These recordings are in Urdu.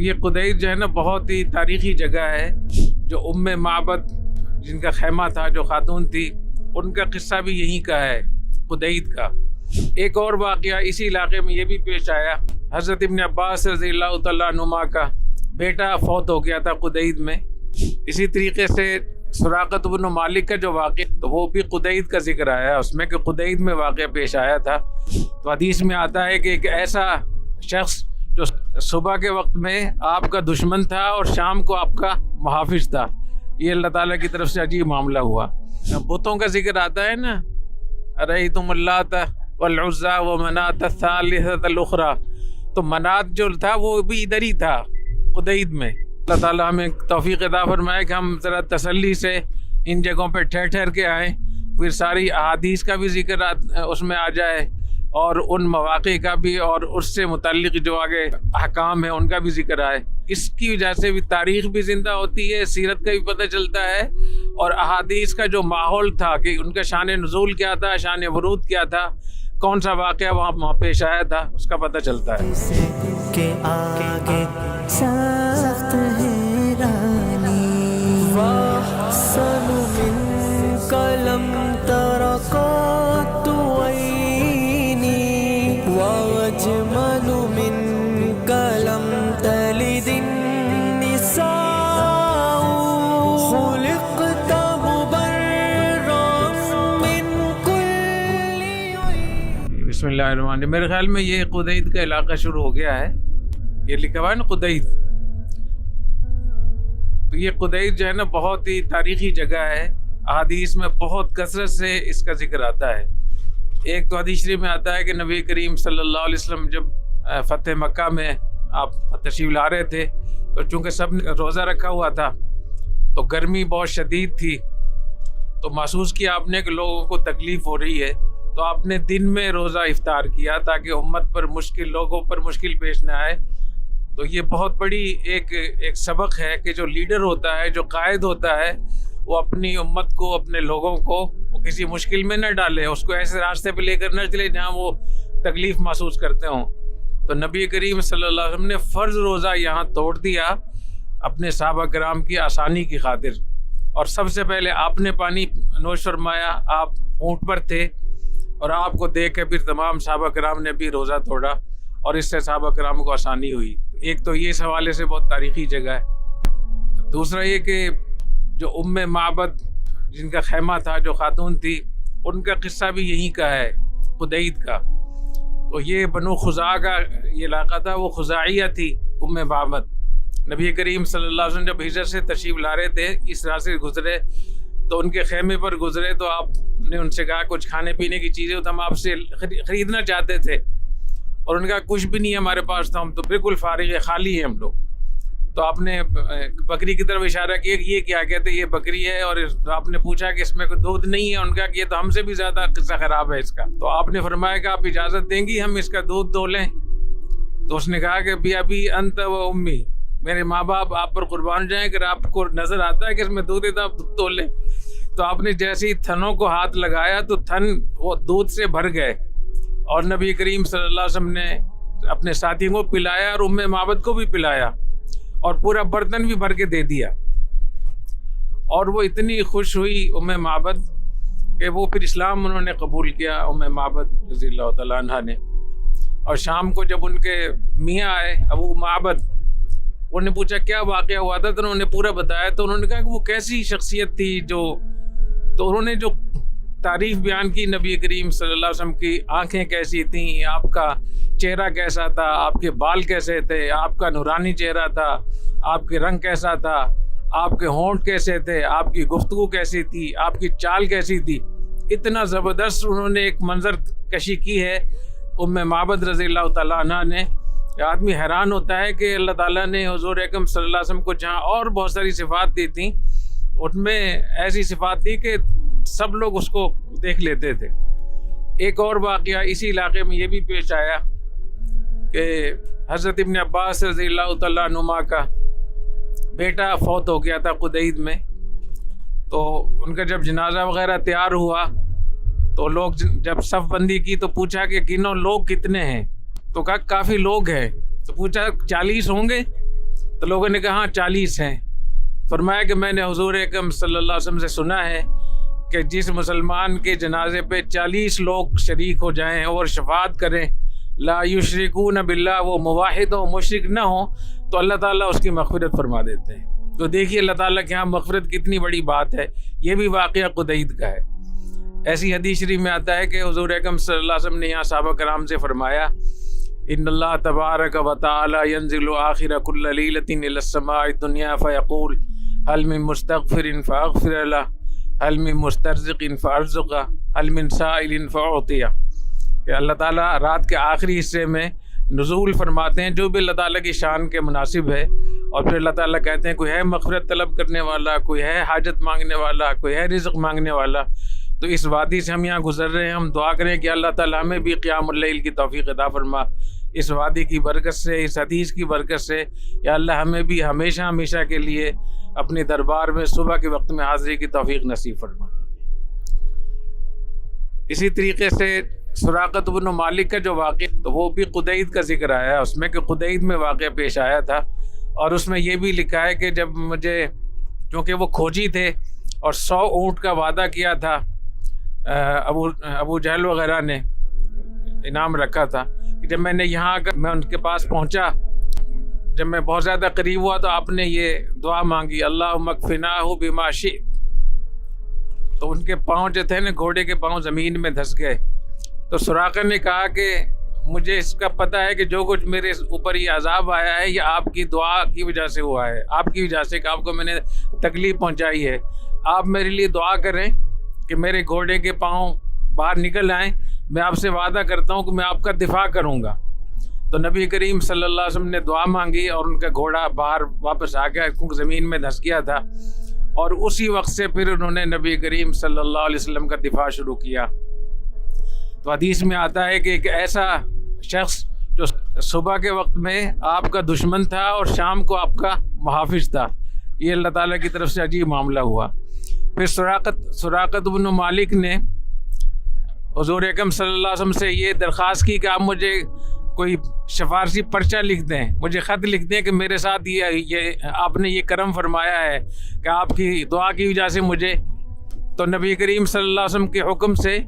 یہ قدید جو ہے نا بہت ہی تاریخی جگہ ہے. جو معبد جن کا خیمہ تھا، جو خاتون تھی، ان کا قصہ بھی یہیں کا ہے، قدید کا. ایک اور واقعہ اسی علاقے میں یہ بھی پیش آیا. حضرت ابن عباس رضی اللہ تعالیٰ عنہما کا بیٹا فوت ہو گیا تھا قدید میں. اسی طریقے سے سراقۃ بن مالک کا جو واقعہ، تو وہ بھی قدید کا ذکر آیا اس میں، کہ قدید میں واقعہ پیش آیا تھا. تو حدیث میں آتا ہے کہ ایک ایسا شخص جو صبح کے وقت میں آپ کا دشمن تھا اور شام کو آپ کا محافظ تھا. یہ اللہ تعالیٰ کی طرف سے عجیب معاملہ ہوا. بتوں کا ذکر آتا ہے نا، ارأیتم اللات والعزی ومناۃ الثالثۃ الاخری، تو منات جو تھا وہ بھی ادھر ہی تھا، قدید میں. اللہ تعالیٰ ہمیں توفیق عطا فرمائے کہ ہم ذرا تسلی سے ان جگہوں پہ ٹھہر کے آئیں، پھر ساری احادیث کا بھی ذکر اس میں آ جائے، اور ان مواقع کا بھی، اور اس سے متعلق جو آگے احکام ہیں ان کا بھی ذکر آئے. اس کی وجہ سے بھی تاریخ بھی زندہ ہوتی ہے، سیرت کا بھی پتہ چلتا ہے، اور احادیث کا جو ماحول تھا کہ ان کا شان نزول کیا تھا، شان ورود کیا تھا، کون سا واقعہ وہاں پیش آیا تھا، اس کا پتہ چلتا ہے. کہ آگے سخت ہے رانی، واحسن منک لم ترقت عینی، واجمل منک لم تلد النساء، خلقت مبرا من کل عیب. بسم اللہ الرحمن الرحیم. میرے خیال میں یہ قدید کا علاقہ شروع ہو گیا ہے. یہ لکھا ہوا ہے نا قدید. تو یہ قدید جو ہے نا بہت ہی تاریخی جگہ ہے. احادیث میں بہت کثرت سے اس کا ذکر آتا ہے. ایک تو حدیث شریف میں آتا ہے کہ نبی کریم صلی اللہ علیہ وسلم جب فتح مکہ میں آپ تشریف لا رہے تھے، تو چونکہ سب نے روزہ رکھا ہوا تھا، تو گرمی بہت شدید تھی، تو محسوس کیا آپ نے کہ لوگوں کو تکلیف ہو رہی ہے، تو آپ نے دن میں روزہ افطار کیا تاکہ امت پر لوگوں پر مشکل پیش نہ آئے. تو یہ بہت بڑی ایک سبق ہے کہ جو لیڈر ہوتا ہے، جو قائد ہوتا ہے، وہ اپنی امت کو، اپنے لوگوں کو وہ کسی مشکل میں نہ ڈالے، اس کو ایسے راستے پہ لے کر نہ چلے جہاں وہ تکلیف محسوس کرتے ہوں. تو نبی کریم صلی اللہ علیہ وسلم نے فرض روزہ یہاں توڑ دیا اپنے صحابہ کرام کی آسانی کی خاطر. اور سب سے پہلے آپ نے پانی نوش فرمایا، آپ اونٹ پر تھے، اور آپ کو دیکھ کے پھر تمام صحابہ کرام نے بھی روزہ توڑا، اور اس سے صحابہ کرام کو آسانی ہوئی. ایک تو یہ اس حوالے سے بہت تاریخی جگہ ہے. دوسرا یہ کہ جو معبد جن کا خیمہ تھا، جو خاتون تھی، ان کا قصہ بھی یہیں کا ہے، قدید کا. تو یہ بنو خزاعہ کا یہ علاقہ تھا، وہ خزاعیہ تھی معبد. نبی کریم صلی اللہ علیہ وسلم جب ہجرت سے تشریف لا رہے تھے، اس راہ سے گزرے تو ان کے خیمے پر گزرے، تو آپ نے ان سے کہا کچھ کھانے پینے کی چیزیں تو ہم آپ سے خریدنا چاہتے تھے، اور ان کا کچھ بھی نہیں ہے ہمارے پاس، تو ہم تو بالکل فارغ خالی ہیں ہم لوگ. تو آپ نے بکری کی طرف اشارہ کیا کہ یہ کیا کہتے، یہ بکری ہے. اور آپ نے پوچھا کہ اس میں کوئی دودھ نہیں ہے، ان کا کہ یہ تو ہم سے بھی زیادہ قصہ خراب ہے اس کا. تو آپ نے فرمایا کہ آپ اجازت دیں گی ہم اس کا دودھ دو لیں؟ تو اس نے کہا کہ ابھی انت و امی، میرے ماں باپ آپ پر قربان جائیں، اگر آپ کو نظر آتا ہے کہ اس میں دودھ ہے تو آپ دودھ تول لیں. تو آپ نے جیسے ہی تھنوں کو ہاتھ لگایا تو تھن وہ دودھ سے بھر گئے، اور نبی کریم صلی اللہ علیہ وسلم نے اپنے ساتھیوں کو پلایا اور معبد کو بھی پلایا، اور پورا برتن بھی بھر کے دے دیا. اور وہ اتنی خوش ہوئی معبد کہ وہ پھر اسلام انہوں نے قبول کیا، معبد رضی اللہ تعالیٰ عنہ نے. اور شام کو جب ان کے میاں آئے ابو معبد، انہوں نے پوچھا کیا واقعہ ہوا تھا، تو انہوں نے پورا بتایا. تو انہوں نے کہا کہ وہ کیسی شخصیت تھی تو انہوں نے جو تعریف بیان کی نبی کریم صلی اللہ علیہ وسلم کی، آنکھیں کیسی تھیں، آپ کا چہرہ کیسا تھا، آپ کے بال کیسے تھے، آپ کا نورانی چہرہ تھا، آپ کے رنگ کیسا تھا، آپ کے ہونٹ کیسے تھے، آپ کی گفتگو کیسی تھی، آپ کی چال کیسی تھی. اتنا زبردست انہوں نے ایک منظر کشی کی ہے معبد رضی اللہ تعالیٰ عنہ نے. آدمی حیران ہوتا ہے کہ اللہ تعالیٰ نے حضور اکرم صلی اللہ علیہ وسلم کو جہاں اور بہت ساری صفات دی تھیں، ان میں ایسی صفات تھی کہ سب لوگ اس کو دیکھ لیتے تھے. ایک اور واقعہ اسی علاقے میں یہ بھی پیش آیا کہ حضرت ابن عباس رضی اللہ تعالیٰ عنہما کا بیٹا فوت ہو گیا تھا قدید میں. تو ان کا جب جنازہ وغیرہ تیار ہوا تو لوگ جب صف بندی کی تو پوچھا کہ گنو لوگ کتنے ہیں، تو کہا کافی لوگ ہیں. تو پوچھا 40 ہوں گے؟ تو لوگوں نے کہا 40 ہیں. فرمایا کہ میں نے حضور اکرم صلی اللہ علیہ وسلم سے سنا ہے کہ جس مسلمان کے جنازے پہ 40 لوگ شریک ہو جائیں اور شفاعت کریں، لا یشرکون باللہ، وہ موحد ہو، مشرک نہ ہو، تو اللہ تعالیٰ اس کی مغفرت فرما دیتے ہیں. تو دیکھیے اللہ تعالیٰ کے ہاں مغفرت کتنی بڑی بات ہے. یہ بھی واقعہ قدید کا ہے. ایسی حدیث شریف میں آتا ہے کہ حضور اکرم صلی اللہ علیہ وسلم نے یہاں صحابہ کرام سے فرمایا، ان اللہ تبارک و تعالی ینزل آخر کل لیلۃ الی السماء الدنیا فیقول هل من مستغفر فاغفر له هل من مسترزق فارزقه هل من سائل فاعطیه. کہ اللہ تعالیٰ رات کے آخری حصے میں نزول فرماتے ہیں جو بھی اللہ تعالیٰ کی شان کے مناسب ہے، اور پھر اللہ تعالیٰ کہتے ہیں کوئی ہے مغفرت طلب کرنے والا، کوئی ہے حاجت مانگنے والا، کوئی ہے رزق مانگنے والا. تو اس وادی سے ہم یہاں گزر رہے ہیں، ہم دعا کریں کہ اللہ تعالیٰ ہمیں بھی قیام اللیل کی توفیق عطا فرما. اس وادی کی برکت سے، اس حدیث کی برکت سے یا اللہ ہمیں بھی ہمیشہ ہمیشہ کے لیے اپنے دربار میں صبح کے وقت میں حاضری کی توفیق نصیب فرما. اسی طریقے سے سراقۃ بن مالک کا جو واقعہ، تو وہ بھی قدید کا ذکر آیا ہے اس میں، کہ قدید میں واقعہ پیش آیا تھا. اور اس میں یہ بھی لکھا ہے کہ جب مجھے، چونکہ وہ کھوجی تھے اور 100 اونٹ کا وعدہ کیا تھا ابو جہل وغیرہ نے انعام رکھا تھا، کہ جب میں نے یہاں آ کر میں ان کے پاس پہنچا، جب میں بہت زیادہ قریب ہوا تو آپ نے یہ دعا مانگی، اللہم اکفناہ بما شئت. تو ان کے پاؤں جو تھے نا، گھوڑے کے پاؤں زمین میں دھس گئے. تو سراقہ نے کہا کہ مجھے اس کا پتہ ہے کہ جو کچھ میرے اوپر یہ عذاب آیا ہے یہ آپ کی دعا کی وجہ سے ہوا ہے، آپ کی وجہ سے، کہ آپ کو میں نے تکلیف پہنچائی ہے. آپ میرے لیے دعا کریں کہ میرے گھوڑے کے پاؤں باہر نکل آئیں. میں آپ سے وعدہ کرتا ہوں کہ میں آپ کا دفاع کروں گا. تو نبی کریم صلی اللہ علیہ وسلم نے دعا مانگی اور ان کا گھوڑا باہر واپس آ گیا، کیونکہ زمین میں دھس گیا تھا. اور اسی وقت سے پھر انہوں نے نبی کریم صلی اللہ علیہ وسلم کا دفاع شروع کیا. تو حدیث میں آتا ہے کہ ایک ایسا شخص جو صبح کے وقت میں آپ کا دشمن تھا اور شام کو آپ کا محافظ تھا، یہ اللہ تعالیٰ کی طرف سے عجیب معاملہ ہوا. پھر سراقۃ بن مالک نے حضور اکرم صلی اللہ علیہ وسلم سے یہ درخواست کی کہ آپ مجھے کوئی سفارشی پرچہ لکھ دیں، مجھے خط لکھ دیں کہ میرے ساتھ یہ آپ نے یہ کرم فرمایا ہے کہ آپ کی دعا کی وجہ سے مجھے. تو نبی کریم صلی اللہ علیہ وسلم کے حکم سے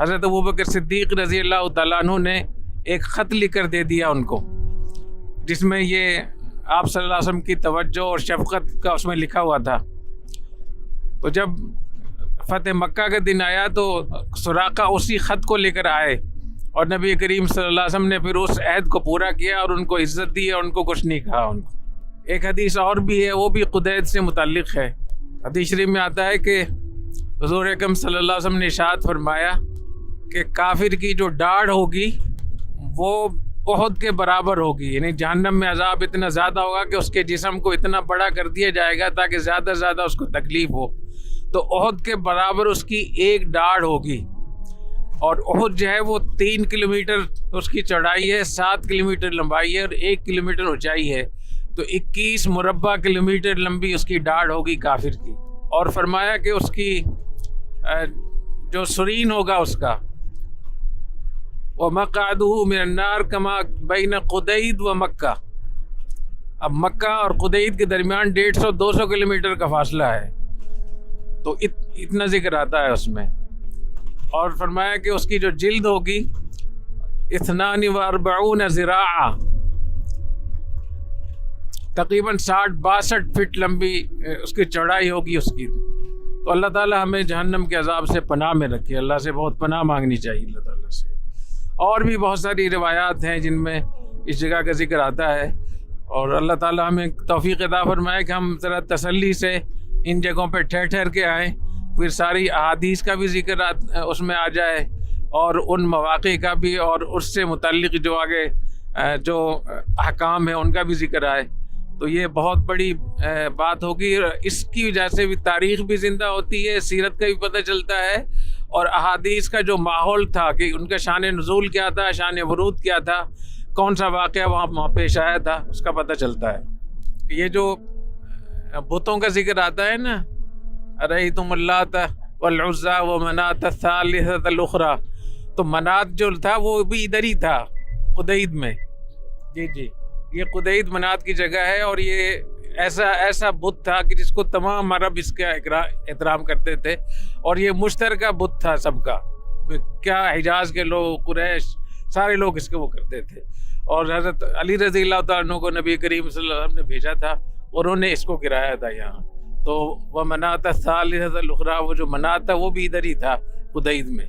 حضرت ابوبکر صدیق رضی اللہ تعالیٰ عنہ نے ایک خط لکھ کر دے دیا ان کو، جس میں یہ آپ صلی اللہ علیہ وسلم کی توجہ اور شفقت کا اس میں لکھا ہوا تھا. تو جب فتح مکہ کا دن آیا تو سراقہ اسی خط کو لے کر آئے، اور نبی کریم صلی اللہ علیہ وسلم نے پھر اس عہد کو پورا کیا اور ان کو عزت دی اور ان کو کچھ نہیں کہا ان کو. ایک حدیث اور بھی ہے، وہ بھی قدید سے متعلق ہے. حدیث شریف میں آتا ہے کہ حضور اکرم صلی اللہ علیہ وسلم نے ارشاد فرمایا کہ کافر کی جو ڈاڑھ ہوگی وہ احد کے برابر ہوگی، یعنی جہنم میں عذاب اتنا زیادہ ہوگا کہ اس کے جسم کو اتنا بڑا کر دیا جائے گا تاکہ زیادہ سے زیادہ اس کو تکلیف ہو. تو احد کے برابر اس کی ایک ڈاڑھ ہوگی. اور احد جو ہے وہ 3 کلومیٹر اس کی چوڑائی ہے، 7 کلومیٹر لمبائی ہے اور 1 کلومیٹر اونچائی ہے. تو 21 مربع کلومیٹر لمبی اس کی ڈاڑھ ہوگی کافر کی. اور فرمایا کہ اس کی جو سرین ہوگا اس کا، وَمَقْعَدُهُ مِنَ النَّارِ كَمَا بَيْنَ قُدَيْد وَمَكَّةَ. اب مکہ اور قدید کے درمیان 150-200 کلومیٹر کا فاصلہ ہے. تو اتنا ذکر آتا ہے اس میں. اور فرمایا کہ اس کی جو جلد ہوگی 42 ذراع، تقریباً 60-62 فٹ لمبی اس کی چوڑائی ہوگی اس کی. تو اللہ تعالی ہمیں جہنم کے عذاب سے پناہ میں رکھے. اللہ سے بہت پناہ مانگنی چاہیے اللہ تعالیٰ سے. اور بھی بہت ساری روایات ہیں جن میں اس جگہ کا ذکر آتا ہے، اور اللہ تعالیٰ ہمیں توفیق عطا فرمائے کہ ہم ذرا تسلی سے ان جگہوں پہ ٹھہر کے آئیں، پھر ساری احادیث کا بھی ذکر اس میں آ جائے اور ان مواقع کا بھی، اور اس سے متعلق جو آگے جو احکام ہیں ان کا بھی ذکر آئے. تو یہ بہت بڑی بات ہوگی. اس کی وجہ سے بھی تاریخ بھی زندہ ہوتی ہے، سیرت کا بھی پتہ چلتا ہے، اور احادیث کا جو ماحول تھا کہ ان کا شان نزول کیا تھا، شان ورود کیا تھا، کون سا واقعہ وہاں پیش آیا تھا، اس کا پتہ چلتا ہے. یہ جو بتوں کا ذکر آتا ہے نا، ارأیتم اللات والعزیٰ ومناۃ الثالثۃ الاخریٰ، تو منات جو تھا وہ بھی ادھر ہی تھا قدید میں. جی یہ قدید منات کی جگہ ہے، اور یہ ایسا بت تھا کہ جس کو تمام عرب اس کا احترام کرتے تھے، اور یہ مشترکہ بت تھا سب کا، کیا حجاز کے لوگ، قریش، سارے لوگ اس کے وہ کرتے تھے. اور حضرت علی رضی اللہ تعالیٰ عنہ کو نبی کریم صلی اللہ علیہ وسلم نے بھیجا تھا، اور انہوں نے اس کو گرایا تھا یہاں. تو وہ منات الثالثۃ الاخری، وہ جو منات تھا وہ بھی ادھر ہی تھا قدید میں.